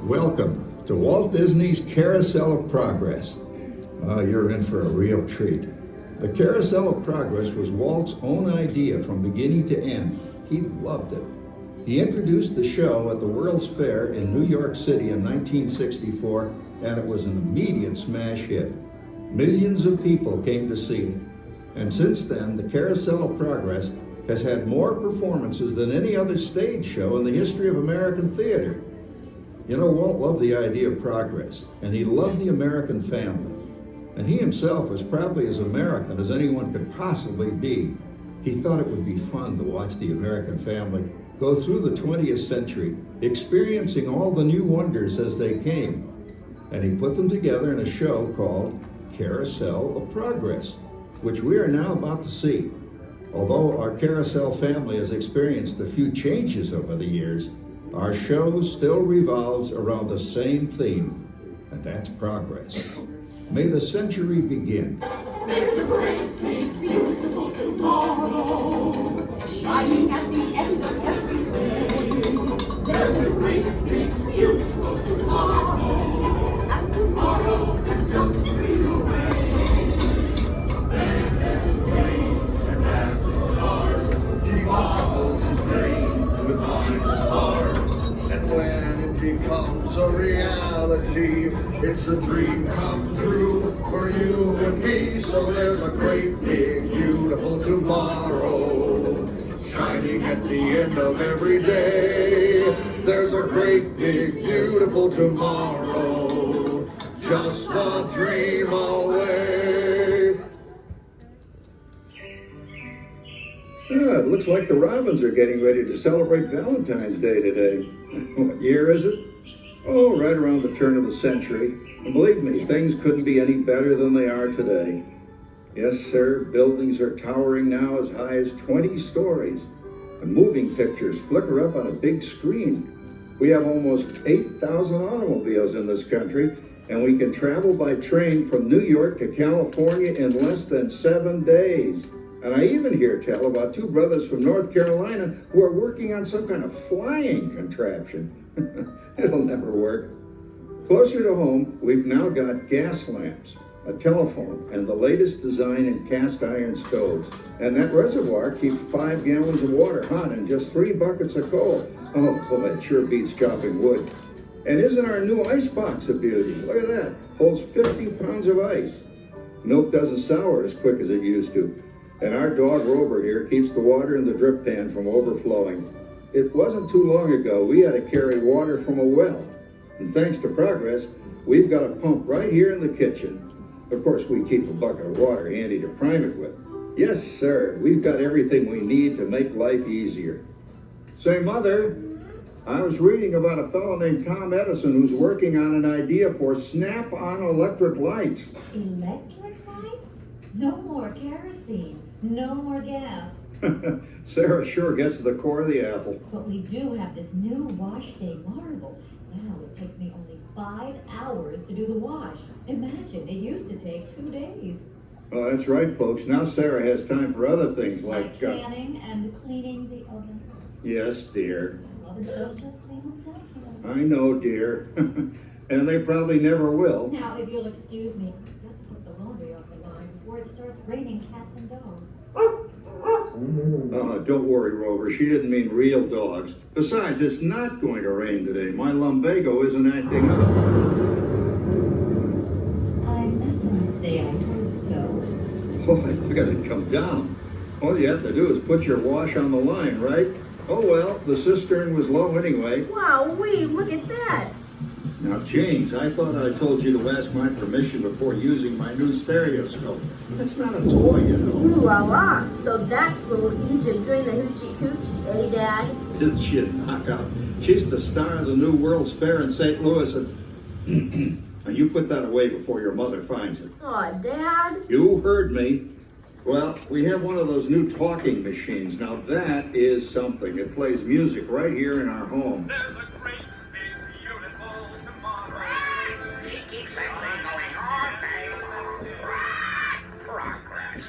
Welcome to Walt Disney's Carousel of Progress. You're in for a real treat. The Carousel of Progress was Walt's own idea from beginning to end. He loved it. He introduced the show at the World's Fair in New York City in 1964, and it was an immediate smash hit. Millions of people came to see it. And since then, the Carousel of Progress has had more performances than any other stage show in the history of American theater. You know, Walt loved the idea of progress, and he loved the American family. And he himself was probably as American as anyone could possibly be. He thought it would be fun to watch the American family go through the 20th century, experiencing all the new wonders as they came. And he put them together in a show called Carousel of Progress, which we are now about to see. Although our Carousel family has experienced a few changes over the years, our show still revolves around the same theme, and that's progress. May the century begin. There's a great, big, beautiful tomorrow, shining at the end of every day. There's a great, big, beautiful tomorrow, and tomorrow is just a dream away. There's a dream, and that's the start. He follows his dream with mind and heart. And when it becomes a reality, it's a dream come true for you and me. So there's a great, big, beautiful tomorrow, shining at the end of every day. There's a great, big, beautiful tomorrow, just a dream away. It looks like the Robins are getting ready to celebrate Valentine's Day today. What year is it? Oh, right around the turn of the century. And believe me, things couldn't be any better than they are today. Yes, sir, buildings are towering now as high as 20 stories. And moving pictures flicker up on a big screen. We have almost 8,000 automobiles in this country, and we can travel by train from New York to California in less than 7 days. And I even hear tell about two brothers from North Carolina who are working on some kind of flying contraption. It'll never work. Closer to home, we've now got gas lamps, a telephone, and the latest design in cast iron stoves. And that reservoir keeps 5 gallons of water hot and just 3 buckets of coal. Oh, boy, it sure beats chopping wood. And isn't our new ice box a beauty? Look at that. Holds 50 pounds of ice. Milk doesn't sour as quick as it used to. And our dog Rover here keeps the water in the drip pan from overflowing. It wasn't too long ago we had to carry water from a well. And thanks to progress, we've got a pump right here in the kitchen. Of course, we keep a bucket of water handy to prime it with. Yes, sir, we've got everything we need to make life easier. Say, Mother, I was reading about a fellow named Tom Edison who's working on an idea for snap-on electric lights. Electric lights? No more kerosene. No more gas. Sarah sure gets to the core of the apple. But we do have this new wash day marvel. Now it takes me only 5 hours to do the wash. Imagine, it used to take 2 days. Well, that's right, folks. Now Sarah has time for other things like canning and cleaning the oven. Yes, dear. The ovens don't just clean themselves, you know. I know, dear. And they probably never will. Now, if you'll excuse me, I've got to put the laundry off the line before it starts raining cats and dogs. Don't worry, Rover. She didn't mean real dogs. Besides, it's not going to rain today. My lumbago isn't acting up. I'm not going to say I told you so. Oh, look at it come down. All you have to do is put your wash on the line, right? Oh, well, the cistern was low anyway. Wow, look at that. Now, James, I thought I told you to ask my permission before using my new stereoscope. It's not a toy, you know. Ooh la la. So that's little Egypt doing the hoochie coochie, eh, Dad? Didn't she knock out? She's the star of the new World's Fair in St. Louis, and now you put that away before your mother finds it. Aw, Dad. You heard me. Well, we have one of those new talking machines. Now that is something. It plays music right here in our home. There's a great, big, beautiful tomorrow. She keeps that thing going all day long. Progress.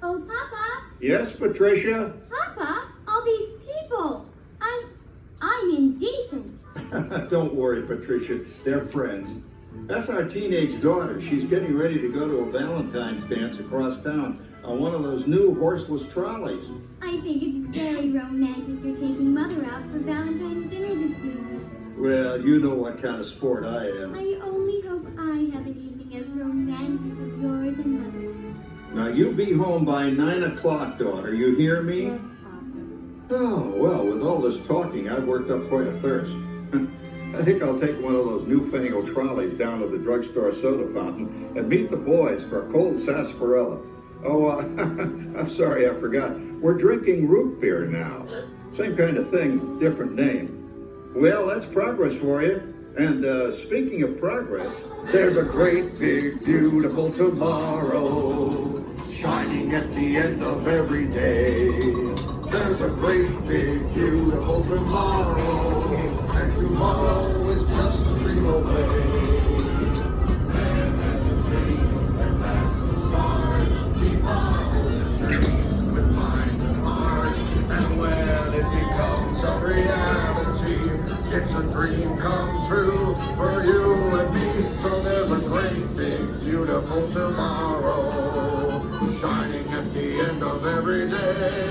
Oh, Papa, Yes, Patricia? Papa, all these people. I'm indecent. Don't worry, Patricia. They're friends. That's our teenage daughter. She's getting ready to go to a Valentine's dance across town on one of those new horseless trolleys. I think it's very romantic you're taking Mother out for Valentine's dinner this evening. Well, you know what kind of sport I am. I only hope I have an evening as romantic as yours and Mother's. Now, you be home by 9 o'clock, daughter. You hear me? Yes, Papa. Oh, well, with all this talking, I've worked up quite a thirst. I think I'll take one of those newfangled trolleys down to the drugstore soda fountain and meet the boys for a cold sarsaparilla. Oh, I'm sorry, I forgot. We're drinking root beer now. Same kind of thing, different name. Well, that's progress for you. And speaking of progress, There's a great big beautiful tomorrow shining at the end of every day. There's a great big beautiful tomorrow, and tomorrow is just a dream away. Man has a dream, and that's the start. He follows his dream with mind and heart, and when it becomes a reality, it's a dream come true for you and me. So there's a great big beautiful tomorrow shining at the end of every day.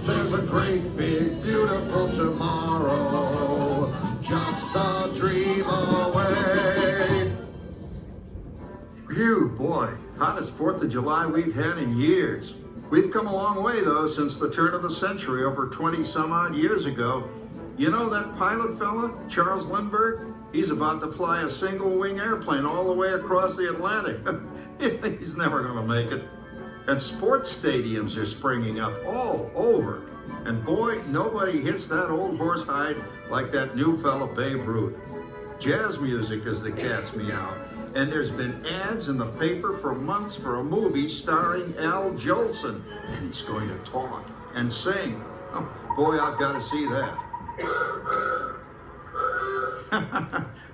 There's a great big beautiful tomorrow, just a dream away. phew, boy, hottest 4th of July we've had in years. We've come a long way, though, since the turn of the century, over 20 some odd years ago. You know that pilot fella, Charles Lindbergh? He's about to fly a single-wing airplane all the way across the Atlantic. He's never gonna make it. And sports stadiums are springing up all over. And boy, nobody hits that old horse hide like that new fella Babe Ruth. Jazz music is the cat's meow. And there's been ads in the paper for months for a movie starring Al Jolson. And he's going to talk and sing. Oh, boy, I've got to see that.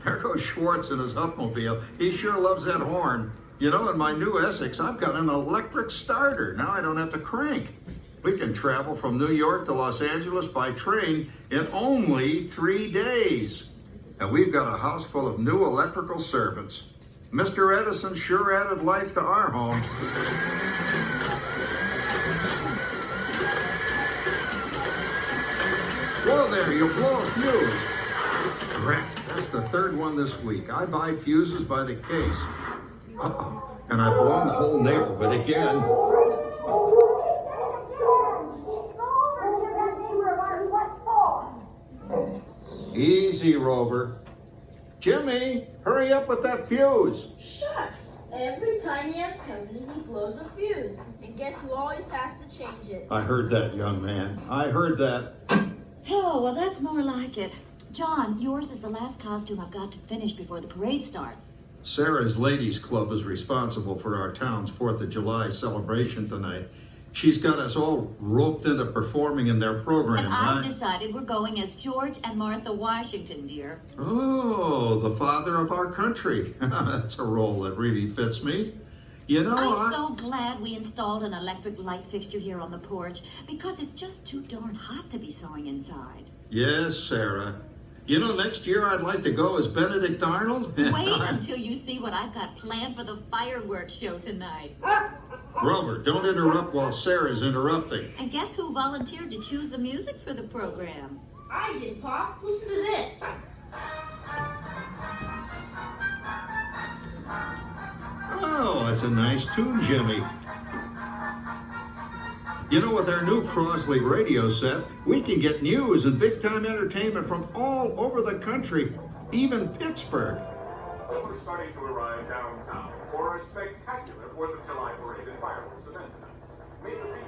There goes Schwartz in his Upmobile. He sure loves that horn. You know, in my new Essex, I've got an electric starter. Now I don't have to crank. We can travel from New York to Los Angeles by train in only 3 days. And we've got a house full of new electrical servants. Mr. Edison sure added life to our home. Whoa there, you blow a fuse. Crap, that's the third one this week. I buy fuses by the case. Uh-oh, and I've blown the whole neighborhood again. Easy, Rover. Jimmy, hurry up with that fuse. Shucks. Every time he has company, he blows a fuse. And guess who always has to change it? I heard that, young man. I heard that. Oh, well, that's more like it. John, yours is the last costume I've got to finish before the parade starts. Sarah's Ladies Club is responsible for our town's 4th of July celebration tonight. She's got us all roped into performing in their program, And I've right? decided we're going as George and Martha Washington, dear. Oh, the father of our country. That's a role that really fits me. You know, I'm so glad we installed an electric light fixture here on the porch because it's just too darn hot to be sewing inside. Yes, Sarah. You know, next year I'd like to go as Benedict Arnold. Wait until you see what I've got planned for the fireworks show tonight. Grover, don't interrupt while Sarah's interrupting. And guess who volunteered to choose the music for the program? I did, Pop. Listen to this. Oh, that's a nice tune, Jimmy. You know, with our new Crossley radio set, we can get news and big-time entertainment from all over the country, even Pittsburgh. We're starting to arrive downtown for a spectacular 4th of July parade and fireworks event tonight. May the reading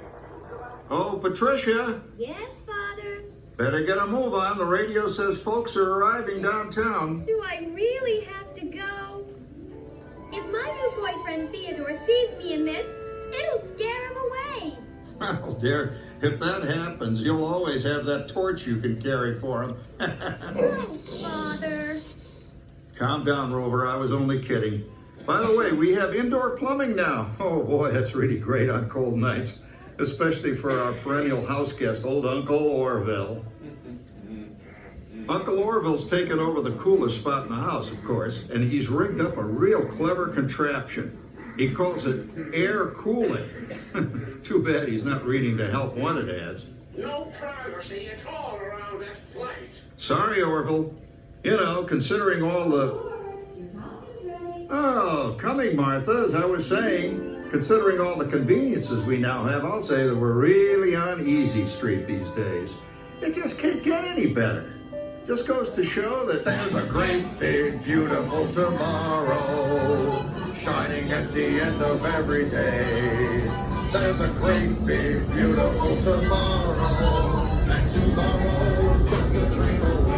Oh, Patricia, Yes, Father? better get a move on. The radio says folks are arriving downtown. Do I really have to go? If my new boyfriend Theodore sees me in this, it'll scare him away. Well, dear, if that happens, you'll always have that torch you can carry for him. Oh, Father. Calm down, Rover. I was only kidding. By the way, we have indoor plumbing now. Oh, boy, that's really great on cold nights, especially for our perennial house guest, old Uncle Orville. Uncle Orville's taken over the coolest spot in the house, of course, and he's rigged up a real clever contraption. He calls it air cooling. Too bad he's not reading the help wanted ads. No privacy at all around this place. Sorry, Orville. You know, considering all the... Oh, coming, Martha, as I was saying, considering all the conveniences we now have, I'll say that we're really on easy street these days. It just can't get any better. Just goes to show that There's a great, big, beautiful tomorrow shining at the end of every day. There's a great, big, beautiful tomorrow, and tomorrow's just a dream away.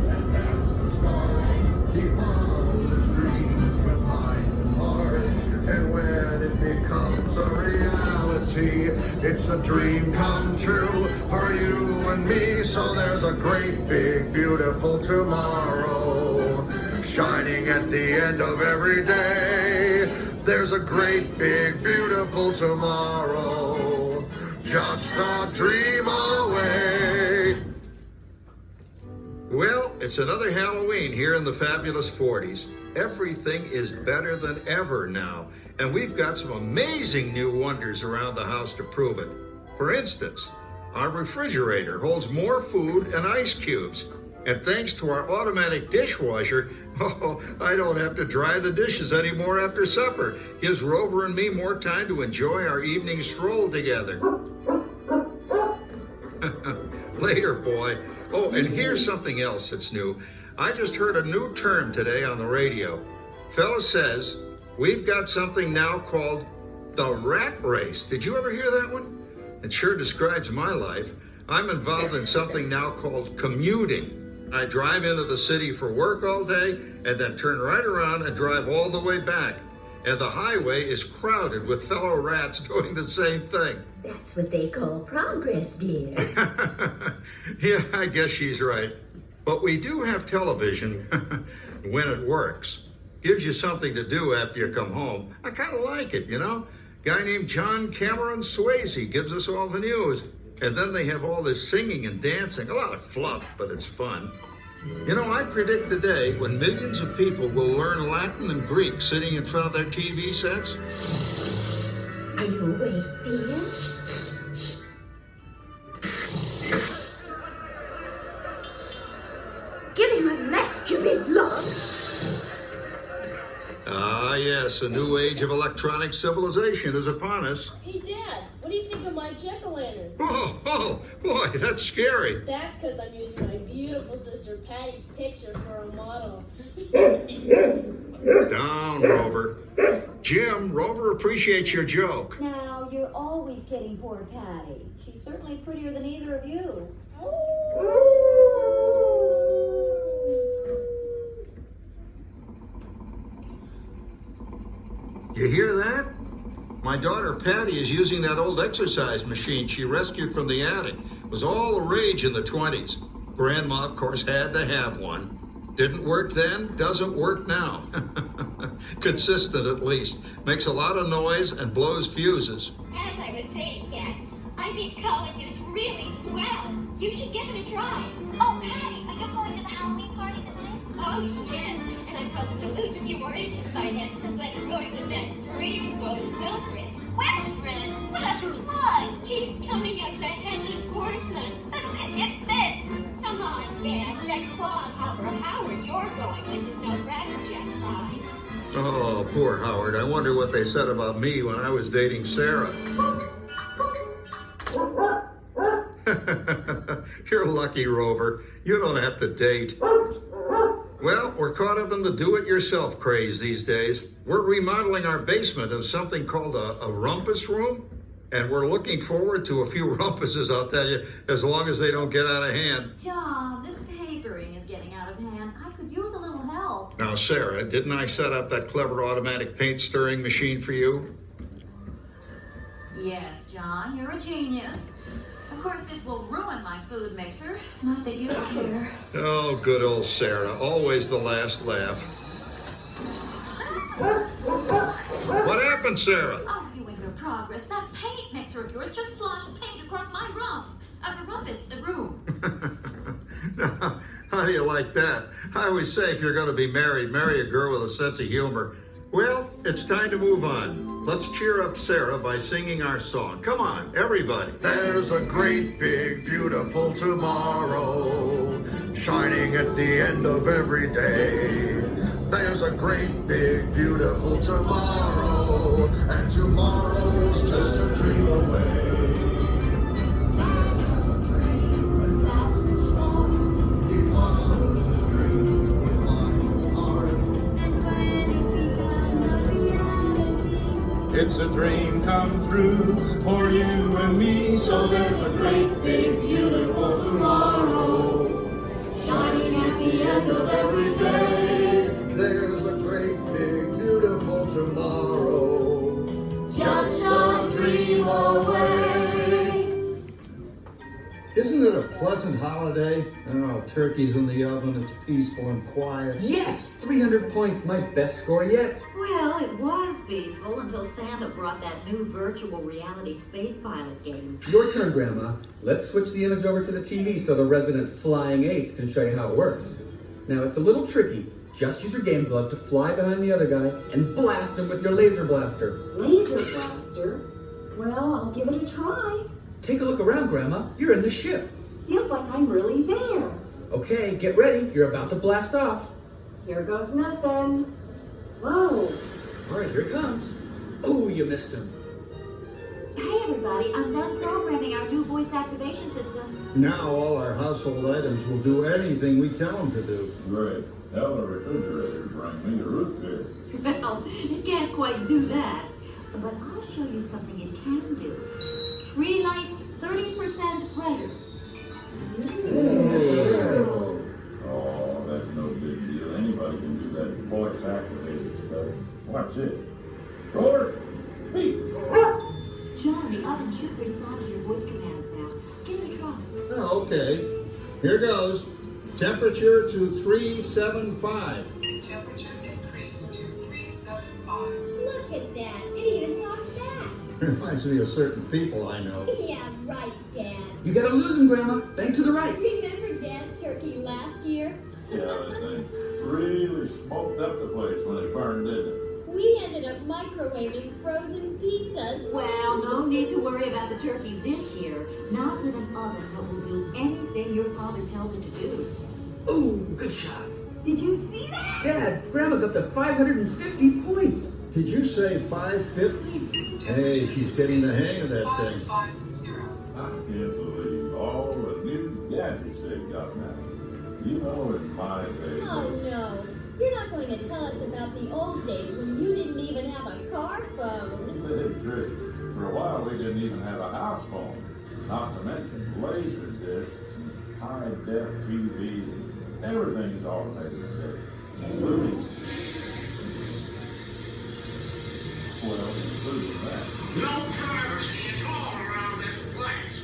And that's the start. He follows his dream with mind and heart, and when it becomes a reality, it's a dream come true for you and me. So there's a great, big, beautiful tomorrow shining at the end of every day. There's a great, big, beautiful tomorrow, just a dream away. Well, it's another Halloween here in the fabulous 40s. Everything is better than ever now, and we've got some amazing new wonders around the house to prove it. For instance, our refrigerator holds more food and ice cubes. And thanks to our automatic dishwasher, oh, I don't have to dry the dishes anymore after supper. Gives Rover and me more time to enjoy our evening stroll together. Later, boy. Oh, and here's something else that's new. I just heard a new term today on the radio. Fella says, we've got something now called the rat race. Did you ever hear that one? It sure describes my life. I'm involved in something now called commuting. I drive into the city for work all day and then turn right around and drive all the way back. And the highway is crowded with fellow rats doing the same thing. That's what they call progress, dear. Yeah, I guess she's right. But we do have television when it works. Gives you something to do after you come home. I kind of like it, you know? Guy named John Cameron Swayze gives us all the news. And then they have all this singing and dancing. A lot of fluff, but it's fun. You know, I predict the day when millions of people will learn Latin and Greek sitting in front of their TV sets. Are you awake, dear? Give him a left, you big lug. Ah, yes, a new age of electronic civilization is upon us. Hey, Dad, what do you think of my jack-o'-lantern? Oh, boy, that's scary. That's because I'm using my beautiful sister Patty's picture for a model. Down, Rover. Jim, Rover appreciates your joke. Now, you're always kidding poor Patty. She's certainly prettier than either of you. You hear that? My daughter Patty is using that old exercise machine she rescued from the attic. It was all the rage in the 20s. Grandma, of course, had to have one. Didn't work then, doesn't work now. Consistent at least. Makes a lot of noise and blows fuses. As I was saying, Dad, I think college is really swell. You should give it a try. Oh, Patty, are you going to the Halloween party tonight? Oh, yes. And I've got to lose a few more inches by then since I'm going to that dreamboat Wilfred. Wilfred? That's a plug. He's coming as the headless horseman. It's this. Come on, Dad. That clodhopper Howard you're going with is no Ratterjack prize. Oh, poor Howard. I wonder what they said about me when I was dating Sarah. You're lucky, Rover. You don't have to date. Well, we're caught up in the do-it-yourself craze these days. We're remodeling our basement in something called a rumpus room, and we're looking forward to a few rumpuses, I'll tell you, as long as they don't get out of hand. John, this papering is getting out of hand. I could use a little help. Now, Sarah, didn't I set up that clever automatic paint stirring machine for you? Yes, John, you're a genius. Of course, this will ruin my food mixer. Not that you care. Oh, good old Sarah. Always the last laugh. What happened, Sarah? Oh, you ain't no progress. That paint mixer of yours just sloshed paint across my rump. A rump office, a room. Now, how do you like that? I always say if you're going to be married, marry a girl with a sense of humor. Well, it's time to move on. Let's cheer up Sarah by singing our song. Come on, everybody. There's a great, big, beautiful tomorrow shining at the end of every day. There's a great, big, beautiful tomorrow, and tomorrow's just a dream away. Man has a dream, and that's the start. He follows his dream with mind and heart. And when it becomes a reality, It's a dream come true for you and me. so there's a great, big, beautiful tomorrow shining at the end of every day. There's a great, big, beautiful tomorrow, just a dream away. Isn't it a pleasant holiday? Oh, turkey's in the oven, it's peaceful and quiet. Yes! 300 points, my best score yet. Well, it was peaceful until Santa brought that new virtual reality space pilot game. Your turn, Grandma. Let's switch the image over to the TV so the resident flying ace can show you how it works. Now, it's a little tricky. Just use your game glove to fly behind the other guy and blast him with your laser blaster. Laser blaster? Well, I'll give it a try. Take a look around, Grandma. You're in the ship. Feels like I'm really there. Okay, get ready. You're about to blast off. Here goes nothing. Whoa. All right, here it comes. Oh, you missed him. Hey, everybody, I'm done programming our new voice activation system. Now all our household items will do anything we tell them to do. Great. Tell the refrigerator to bring me the root beer. Well, it can't quite do that. But I'll show you something it can do. Tree lights 30% brighter. Oh, that's no big deal. Anybody can do that voice activated stuff. Watch it. Roar! Speak! John, the oven should respond to your voice commands now. Give it a try. Oh, okay. Here goes. Temperature to 375. Temperature increase to 375. Look at that. It even talks back. Reminds me of certain people I know. Yeah, right, Dad. You gotta lose him, Grandma. Bank to the right. Remember Dad's turkey last year? Yeah, that thing really smoked up the place when it burned, didn't it? We ended up microwaving frozen pizzas. Well, no need to worry about the turkey this year. Not with an oven that will do anything your father tells it to do. Oh, good shot. Did you see that? Dad, Grandma's up to 550 points. Did you say 550? Hey, she's getting the hang of that thing. 550. I can't believe all the new gadgets they've got now. You know, in my day. Oh no. You're not going to tell us about the old days when you didn't even have a car phone. Big trick. For a while, we didn't even have a house phone. Not to mention laser discs, high-def TVs, and everything's automated today, including, including that. No privacy at all around this place.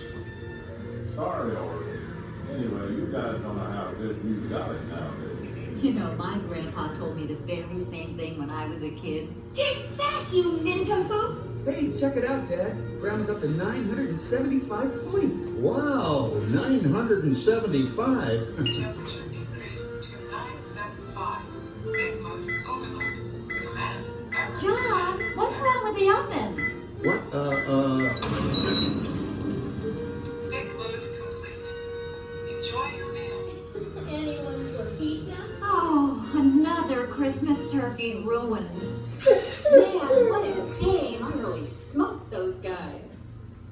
Sorry, Orville. Anyway, you guys don't know how good you've got it nowadays. You know, my grandpa told me the very same thing when I was a kid. Take that, you nincompoop! Hey, check it out, Dad. Grandma's up to 975 points. Wow, 975. Temperature increase to 975. Make mode overload. Command error. John, what's wrong with the oven? What? Make mode complete. Enjoy your meal. Anyone for pizza? Oh, another Christmas turkey ruined. Man, what a game. I really smoked those guys.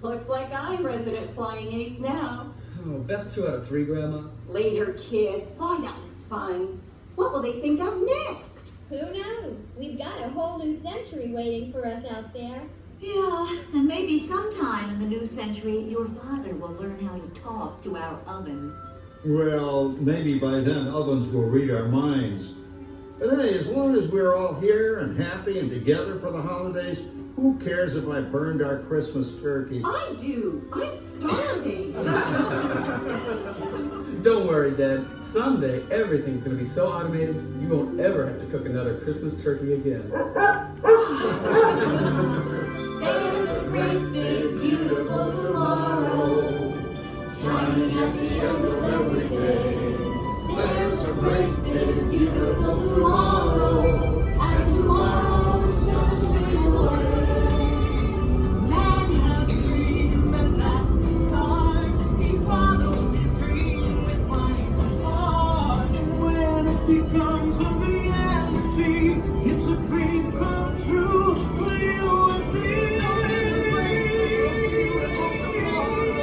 Looks like I'm resident flying ace now. Oh, best 2 out of 3, Grandma. Later, kid. Boy, that was fun. What will they think of next? Who knows? We've got a whole new century waiting for us out there. Yeah, and maybe sometime in the new century, your father will learn how to talk to our oven. Well, maybe by then ovens will read our minds. But hey, as long as we're all here and happy and together for the holidays, who cares if I burned our Christmas turkey? I do. I'm starving. Don't worry, Dad. Someday, everything's gonna be so automated, you won't ever have to cook another Christmas turkey again. There's a great big beautiful tomorrow, shining shining at the end of every day. There's a great big beautiful tomorrow, and tomorrow's just a dream away. Man has a dream, and that's the start. He follows his dream with mind and heart. And when it becomes a reality, it's a dream come true for you and me. So there's a great beautiful tomorrow,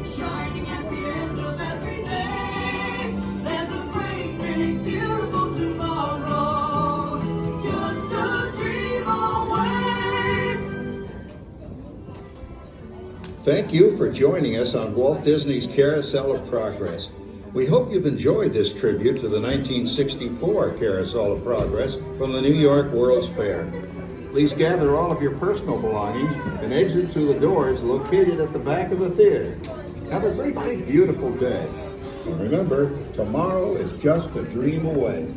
shining at the end of every day. There's a great big beautiful tomorrow, just a dream away. Thank you for joining us on Walt Disney's Carousel of Progress. We hope you've enjoyed this tribute to the 1964 Carousel of Progress from the New York World's Fair. Please gather all of your personal belongings and exit through the doors located at the back of the theater. Have a great big beautiful day. And remember, tomorrow is just a dream away.